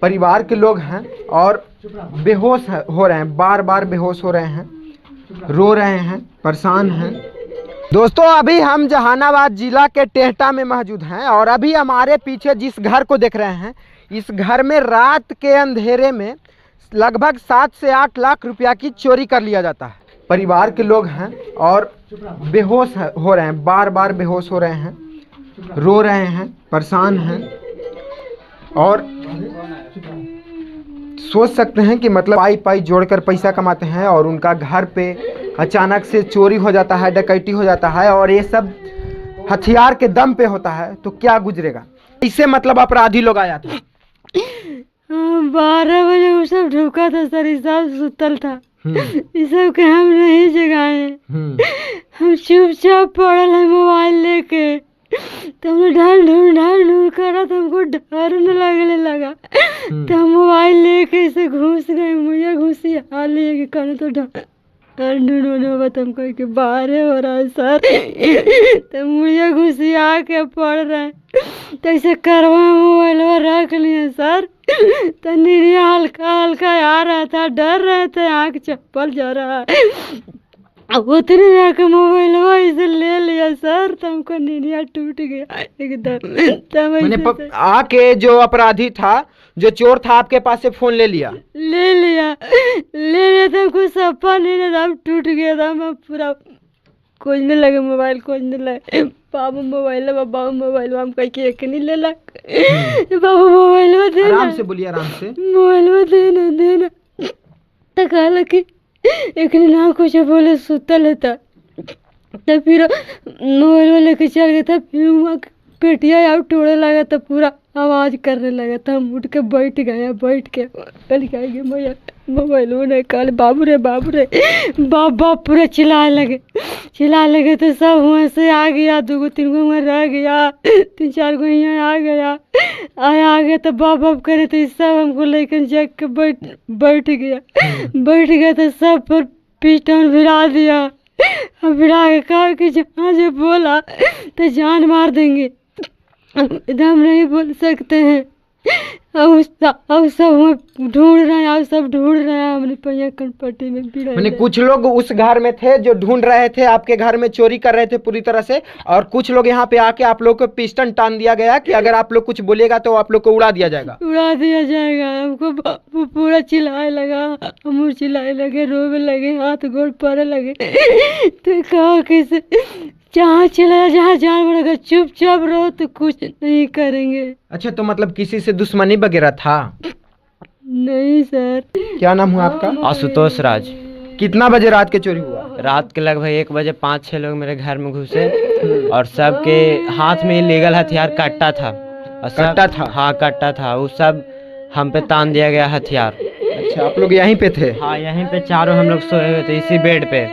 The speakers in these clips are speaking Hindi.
परिवार के लोग हैं और बेहोश हो रहे हैं, बार बार बेहोश हो रहे हैं, रो रहे हैं, परेशान हैं। दोस्तों अभी हम जहानाबाद जिला के टेहटा में मौजूद हैं और अभी हमारे पीछे जिस घर को देख रहे हैं, इस घर में रात के अंधेरे में लगभग 7 से 8 लाख रुपया की चोरी कर लिया जाता है। परिवार के लोग हैं और बेहोश हो रहे हैं, बार बार बेहोश हो रहे हैं, रो रहे हैं, परेशान हैं और सोच सकते हैं कि मतलब पाई जोड़कर पैसा कमाते हैं और उनका घर पे अचानक से चोरी हो जाता है, डकैती हो जाता है और ये सब हथियार के दम पे होता है तो क्या गुजरेगा। इससे मतलब अपराधी लोग आया था। 12 बजे वो सब ढुका था सर, ये सब सुतल था, ये सब के हम नहीं जगाए। हम चुपचाप पड़ल है मोबाइल लेके, तो हमने ढूंढ करा तो हमको डरने लगने लगा। तो हम मोबाइल लेके इसे घुस गए, मुझे घुसी हाल लेके कहने तो ढूंढो तुम कोई के बाहर हो रहा है सर। तो मुझे घुसी आके पड़ रहा है, तो ऐसे करवा मोबाइल रख लिए सर। तो निरिया हल्का हल्का आ रहा था, डर रहे थे, आँख चप्पल जा रहा है। अब उतने जाकर मोबाइल इसे ले लिया सर, तो हमको निरिया टूट गया एकदम। आके जो अपराधी था, जो चोर था, आपके पास से फोन ले लिया तो हमको सपा नहीं था, टूट गया था। मैं पूरा खोजने लगे मोबाइल, खोजने लगे, बाबू मोबाइल हम कहीं के एक नहीं ले ला। बाबू मोबाइल दे, आराम से बोलिए, आराम से। मोबाइल देना तो कहला कि एक ना कुछ बोले सुतल है था। तो फिर मोबाइल लेके चल गया था, फिर वहाँ पेटिया आउट टोड़े लगा तो पूरा आवाज़ करने लगा था। हम उठ के बैठ के कल खाएंगे भैया मोबाइल ने कल बाबू रे बाबा पूरा चिल्लाने लगे। तो सब वहाँ से आ गया, 2-3 गो वहाँ रह गया, 3-4 गो यहाँ आ गया तो बाप करे। तो सब हमको लेकर जग के बैठ गया तो सब पर पिस्टल भिड़ा दिया। हम भिड़ा के कहा कि जहाँ जो बोला तो जान मार देंगे, हम नहीं बोल सकते हैं। अब सब ढूंढ रहे हैं हमने पहिया कनपट्टी में भिड़ा। मैंने कुछ लोग उस घर में थे जो ढूंढ रहे थे, आपके घर में चोरी कर रहे थे पूरी तरह से, और कुछ लोग यहाँ पे आके आप लोग को पिस्टन टान दिया गया कि अगर आप लोग कुछ बोलेगा तो आप लोग को उड़ा दिया जाएगा। हमको पूरा चिल्लाए लगा, हम चिल्लाए लगे, रोवे लगे, हाथ गोड़ पड़े लगे। तो कहा कैसे जहाँ चला जहाँ जान पड़ेगा, चुपचाप रहो तो कुछ नहीं करेंगे। अच्छा, तो मतलब किसी से दुश्मनी वगैरह था? नहीं सर। क्या नाम हुआ आपका? आशुतोष राज। कितना बजे रात के चोरी हुआ? रात के लगभग 1 बजे 5-6 लोग मेरे घर में घुसे और सबके हाथ में इलीगल हथियार कट्टा था। कट्टा था? हाँ कट्टा था, वो सब हम पे तान दिया गया हथियार। अच्छा, आप लोग यहीं पे थे? हाँ यहीं पे चारों हम लोग सोए हुए थे इसी बेड पे,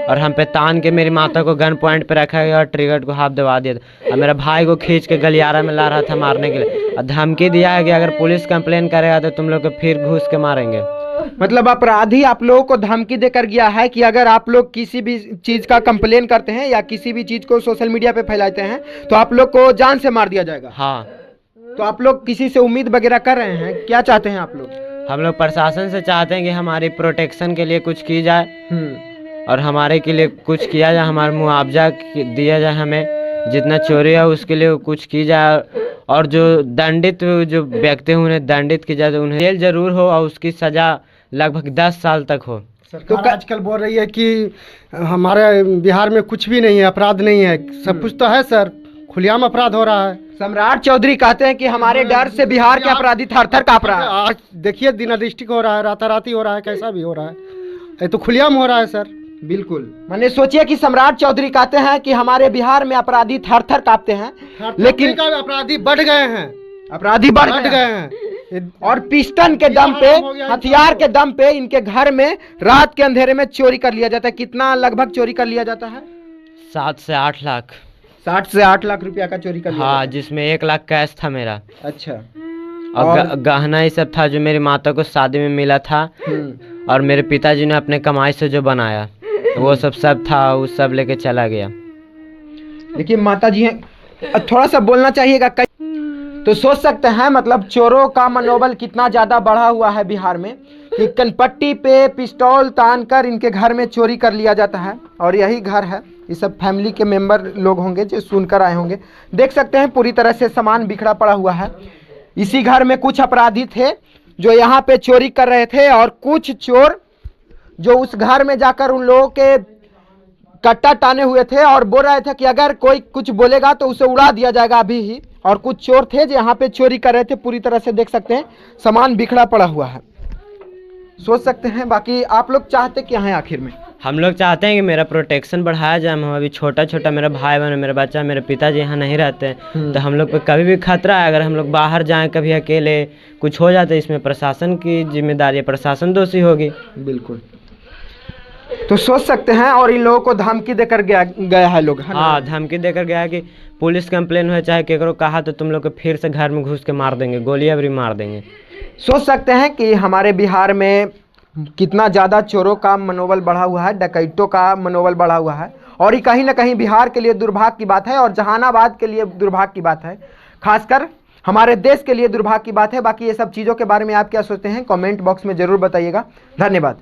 और हम पे तान के मेरी माता को गन पॉइंट पे रखा गया और ट्रिगर को हाथ दबा दिया था। और मेरा भाई को खींच के गलियारा में ला रहा था मारने के लिए, और धमकी दिया है कि अगर पुलिस कंप्लेन करेगा तो तुम लोग को फिर घुस के मारेंगे। मतलब अपराधी आप लोगों को धमकी देकर गया है कि अगर आप लोग किसी भी चीज का कंप्लेन करते हैं या किसी भी चीज को सोशल मीडिया पे फैलाते हैं तो आप लोग को जान से मार दिया जाएगा। हाँ। तो आप लोग किसी से उम्मीद वगैरह कर रहे हैं? क्या चाहते हैं आप लोग? हम लोग प्रशासन से चाहते हैं कि हमारी प्रोटेक्शन के लिए कुछ की जाए और हमारे के लिए कुछ किया जाए, हमारा मुआवजा दिया जाए, हमें जितना चोरी है उसके लिए कुछ की जाए, और जो दंडित जो व्यक्ति हैं उन्हें दंडित की जाए, तो उन्हें जेल जरूर हो और उसकी सज़ा लगभग 10 साल तक हो। सरकार आजकल बोल रही है कि हमारे बिहार में कुछ भी नहीं है, अपराध नहीं है। सब कुछ तो है सर, खुलेआम अपराध हो रहा है। सम्राट चौधरी कहते हैं कि हमारे डर से बिहार के अपराधी थर-थर कांप रहा है। आज देखिए दिनादृष्टि हो रहा है, राताराती हो रहा है, कैसा भी हो रहा है, ये तो खुलेआम हो रहा है सर। बिल्कुल, मैंने सोचिए कि सम्राट चौधरी कहते हैं कि हमारे बिहार में अपराधी थर-थर कांपते हैं, लेकिन अपराधी बढ़ गए हैं, और पिस्टन के दम पे, हथियार के दम पे इनके घर में रात के अंधेरे में चोरी कर लिया जाता है। कितना लगभग चोरी कर लिया जाता है? 7 से 8 लाख। 7 से 8 लाख रुपया का चोरी कर लिया? हाँ, जिसमें 1 लाख कैश था मेरा। अच्छा। और गहना ये सब था जो मेरी माता को शादी में मिला था, और मेरे पिताजी ने अपने कमाई से जो बनाया वो सब था, वो सब लेके चला गया। देखिए माता जी हैं, थोड़ा सा बोलना चाहिएगा। तो सोच सकते हैं मतलब चोरों का मनोबल कितना ज़्यादा बढ़ा हुआ है बिहार में कि कनपट्टी पे पिस्तौल तान कर इनके घर में चोरी कर लिया जाता है। और यही घर है, ये सब फैमिली के मेंबर लोग होंगे जो सुनकर आए होंगे। देख सकते हैं पूरी तरह से सामान बिखरा पड़ा हुआ है। इसी घर में कुछ अपराधी थे जो यहाँ पे चोरी कर रहे थे और कुछ चोर जो उस घर में जाकर उन लोगों के कट्टा टाने हुए थे और बोल रहे थे कि अगर कोई कुछ बोलेगा तो उसे उड़ा दिया जाएगा अभी ही। और कुछ चोर थे जो यहाँ पे चोरी कर रहे थे। पूरी तरह से देख सकते हैं सामान बिखरा पड़ा हुआ है, सोच सकते हैं। बाकी आप लोग चाहते क्या हैं आखिर में? हम लोग चाहते हैं कि मेरा प्रोटेक्शन बढ़ाया जाए। हम अभी छोटा छोटा मेरा भाई बहन मेरा बच्चा मेरे पिताजी यहाँ नहीं रहते हैं, तो हम लोग पे कभी भी खतरा है। अगर हम लोग बाहर जाएं कभी अकेले कुछ हो जाता है, इसमें प्रशासन की जिम्मेदारी है, प्रशासन दोषी होगी। बिल्कुल, तो सोच सकते हैं। और इन लोगों को धमकी देकर गया है लोग, है ना? हाँ, धमकी देकर गया है कि पुलिस कंप्लेन हो चाहे केकरो कहा तो तुम लोग को फिर से घर में घुस के मार देंगे, गोलियां भी मार देंगे। सोच सकते हैं कि हमारे बिहार में कितना ज़्यादा चोरों का मनोबल बढ़ा हुआ है, डकैतों का मनोबल बढ़ा हुआ है। और ये कहीं ना कहीं बिहार के लिए दुर्भाग्य की बात है और जहानाबाद के लिए दुर्भाग्य की बात है, खासकर हमारे देश के लिए दुर्भाग्य की बात है। बाकी ये सब चीज़ों के बारे में आप क्या सोचते हैं कमेंट बॉक्स में ज़रूर बताइएगा। धन्यवाद।